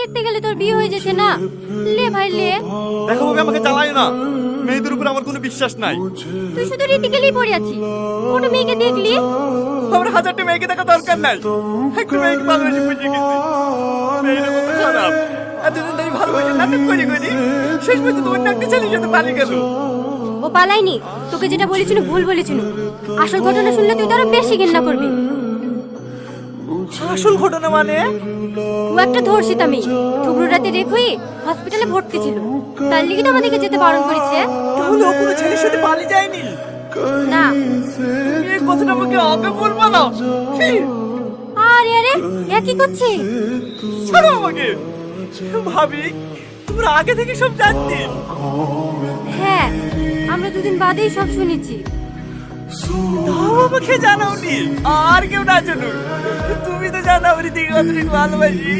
দেখতে গেলে তোর বিয়ে হয়ে যেছে না। লে ভাই লে। দেখো ভাবি, আমাকে জ্বালায় না। মেয়েদের উপর আমার কোনো বিশ্বাস নাই। তুই শুধু রীতিকেলেই পড়ে আছিস। কোনো মেয়েকে দেখলি? আমার হাজারটা মেয়েকে দেখা দরকার নাই। একটা মেয়েকে ভালোবেসে বুঝিয়ে গেছি। মেয়েরা কত খারাপ। এতদিন ধরে ভালোবেসে নাটক করি শেষ পর্যন্ত অন্য একটা ছেলের সাথে পালিয়ে গেল। ও পালাইনি, তোকে যেটা বলেছিল ভুল বলেছিল। আসল ঘটনা শুনলে তুই তো আরো বেশি ঘৃণা করবি। আসল ঘটনা মানে? ও একটা ধর্ষিত মেয়ে, থুবড়ো রাতে রেপ হয়ে হসপিটালে ভর্তি ছিল। তার লিগে তো আমাদেরকে যেতে বারণ করেছে। তাহলে ও কোনো ছেলের সাথে পালিয়ে যায়নি? না। তুমি এই কথাটা আমাকে আগে বলবা না। আরে আরে একই করছে। ছাড়ো আমাকে। ভাবি, তোমরা আগে থেকে সব জানতে? হ্যাঁ, আমরা দুদিন বাদেই সব শুনেছি। তাও আমাকে জানাওনি। আর কেউ না জানুক, তুমি তো জানো আমি দিকে কতটুকু ভালোবাসি।